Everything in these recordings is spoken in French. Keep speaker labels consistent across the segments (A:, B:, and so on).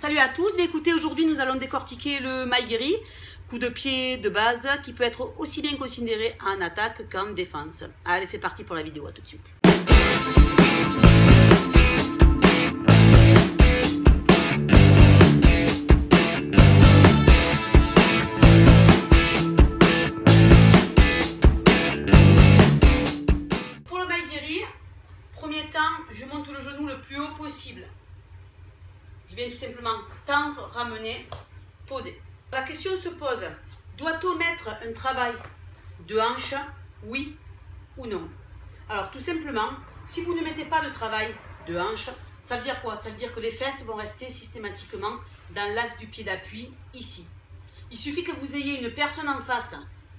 A: Salut à tous, bien écoutez, aujourd'hui nous allons décortiquer le Maigiri, coup de pied de base qui peut être aussi bien considéré en attaque qu'en défense. Allez, c'est parti pour la vidéo, à tout de suite. Pour le Maigiri, premier temps, je monte le genou le plus haut possible. Je viens tout simplement tendre, ramener, poser. La question se pose, doit-on mettre un travail de hanche, oui ou non? Alors tout simplement, si vous ne mettez pas de travail de hanche, ça veut dire quoi? Ça veut dire que les fesses vont rester systématiquement dans l'axe du pied d'appui, ici. Il suffit que vous ayez une personne en face,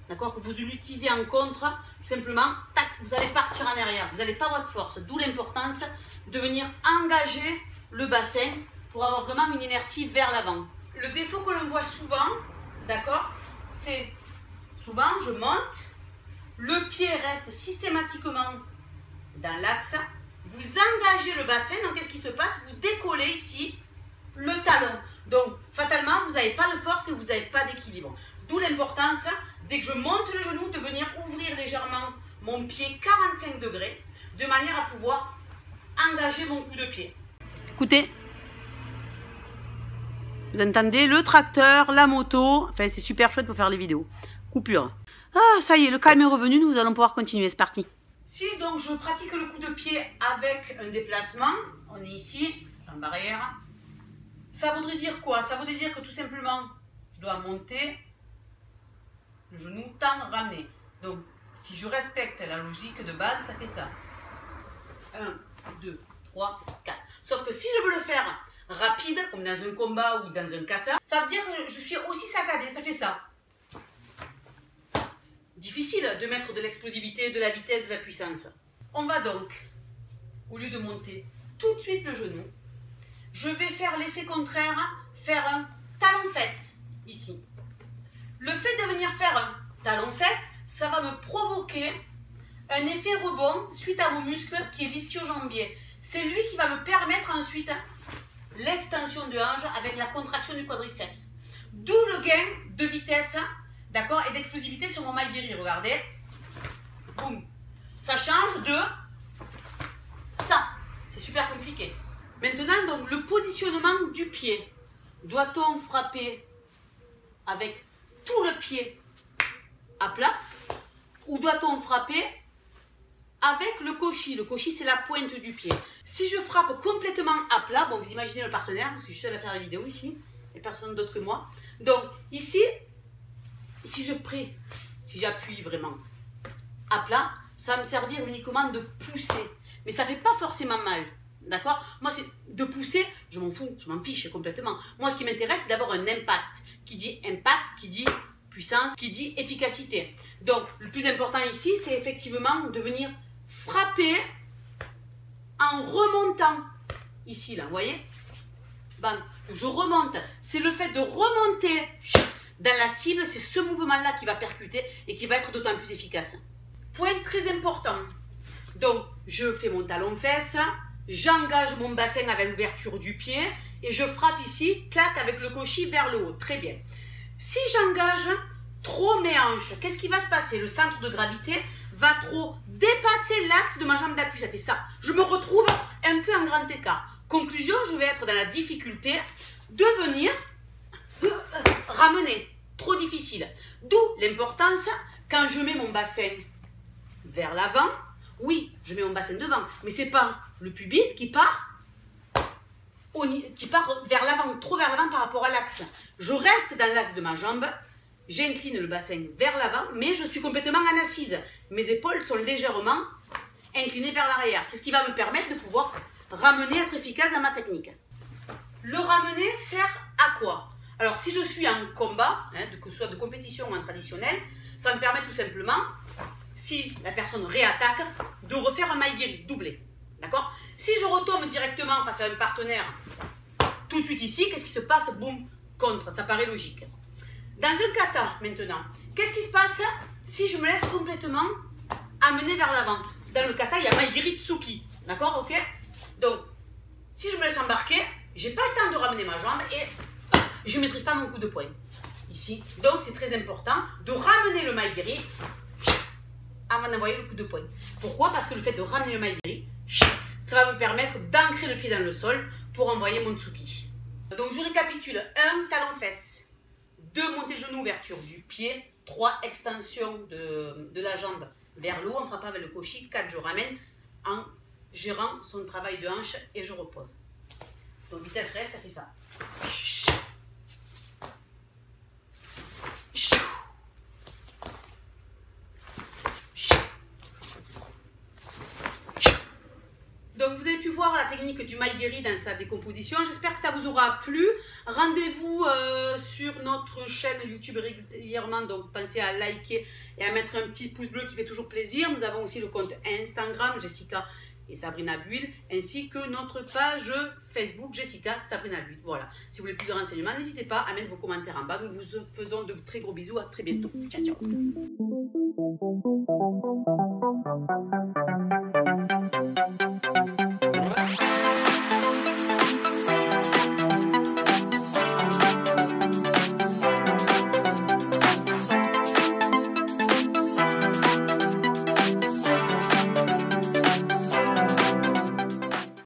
A: d'accord, que vous l'utilisez en contre, tout simplement, tac, vous allez partir en arrière, vous n'avez pas votre force, d'où l'importance de venir engager le bassin pour avoir vraiment une inertie vers l'avant. Le défaut que l'on voit souvent, d'accord, c'est souvent je monte, le pied reste systématiquement dans l'axe, vous engagez le bassin, donc qu'est-ce qui se passe? Vous décollez ici le talon. Donc fatalement, vous n'avez pas de force et vous n'avez pas d'équilibre. D'où l'importance, dès que je monte le genou, de venir ouvrir légèrement mon pied 45 degrés, de manière à pouvoir engager mon coup de pied. Écoutez. Vous entendez le tracteur, la moto, enfin c'est super chouette pour faire les vidéos. Coupure. Ah, ça y est, le calme est revenu, nous allons pouvoir continuer, c'est parti. Si donc je pratique le coup de pied avec un déplacement, on est ici, jambe arrière, ça voudrait dire quoi? Ça voudrait dire que tout simplement, je dois monter, le genou tendre, ramener. Donc, si je respecte la logique de base, ça fait ça. 1, 2, 3, 4. Sauf que si je veux le faire rapide, comme dans un combat ou dans un kata, ça veut dire que je suis aussi saccadé, ça fait ça. Difficile de mettre de l'explosivité, de la vitesse, de la puissance. On va donc, au lieu de monter tout de suite le genou, je vais faire l'effet contraire, faire un talon-fesse, ici. Le fait de venir faire un talon-fesse, ça va me provoquer un effet rebond suite à mon muscle qui est l'ischio-jambier. C'est lui qui va me permettre ensuite l'extension de hanche avec la contraction du quadriceps. D'où le gain de vitesse, d'accord, et d'explosivité sur mon Maigiri. Regardez, boum, ça change de ça. C'est super compliqué. Maintenant, donc, le positionnement du pied. Doit-on frapper avec tout le pied à plat ou doit-on frapper avec le koshi? Le koshi, c'est la pointe du pied. Si je frappe complètement à plat, bon, vous imaginez le partenaire, parce que je suis seule à faire la vidéo ici, et personne d'autre que moi. Donc, ici, si j'appuie vraiment à plat, ça va me servir uniquement de pousser. Mais ça ne fait pas forcément mal, d'accord? Moi, c'est de pousser, je m'en fous, je m'en fiche complètement. Moi, ce qui m'intéresse, c'est d'avoir un impact. Qui dit impact, qui dit puissance, qui dit efficacité. Donc, le plus important ici, c'est effectivement de venir frapper en remontant ici, là, vous voyez? Bon, je remonte. C'est le fait de remonter dans la cible, c'est ce mouvement-là qui va percuter et qui va être d'autant plus efficace. Point très important. Donc, je fais mon talon-fesse, j'engage mon bassin avec l'ouverture du pied et je frappe ici, clac, avec le koshi vers le haut. Très bien. Si j'engage trop mes hanches, qu'est-ce qui va se passer? Le centre de gravité va trop dépasser l'axe de ma jambe d'appui, ça fait ça. Je me retrouve un peu en grand écart. Conclusion, je vais être dans la difficulté de venir ramener. Trop difficile. D'où l'importance, quand je mets mon bassin vers l'avant, oui, je mets mon bassin devant, mais c'est pas le pubis qui part vers l'avant, trop vers l'avant par rapport à l'axe. Je reste dans l'axe de ma jambe, j'incline le bassin vers l'avant, mais je suis complètement en assise. Mes épaules sont légèrement inclinées vers l'arrière. C'est ce qui va me permettre de pouvoir ramener, être efficace dans ma technique. Le ramener sert à quoi? Alors, si je suis en combat, que ce soit de compétition ou en traditionnel, ça me permet tout simplement, si la personne réattaque, de refaire un Maigiri doublé. D'accord? Si je retombe directement face à un partenaire, tout de suite ici, qu'est-ce qui se passe? Boum, contre, ça paraît logique. Dans un kata, maintenant, qu'est-ce qui se passe si je me laisse complètement amener vers l'avant? Dans le kata, il y a Maigiri Tsuki. D'accord? Ok? Donc, si je me laisse embarquer, J'ai pas le temps de ramener ma jambe et je ne maîtrise pas mon coup de poing. Ici. Donc c'est très important de ramener le maigiri avant d'envoyer le coup de poing. Pourquoi? Parce que le fait de ramener le maigiri, ça va me permettre d'ancrer le pied dans le sol pour envoyer mon tsuki. Donc je récapitule. 1, talon-fesse. 2, montée genou, ouverture du pied. 3, extension de la jambe vers le haut en frappant avec le koshi. 4, je ramène en gérant son travail de hanche et je repose. Donc vitesse réelle, ça fait ça. Donc vous avez pu voir la technique du maigiri dans sa décomposition. J'espère que ça vous aura plu. Rendez-vous sur notre chaîne YouTube régulièrement. Donc pensez à liker et à mettre un petit pouce bleu qui fait toujours plaisir. Nous avons aussi le compte Instagram Jessica et Sabrina Buil, ainsi que notre page Facebook Jessica Sabrina Buil. Voilà. Si vous voulez plus de renseignements, n'hésitez pas à mettre vos commentaires en bas. Nous vous faisons de très gros bisous. À très bientôt. Ciao, ciao.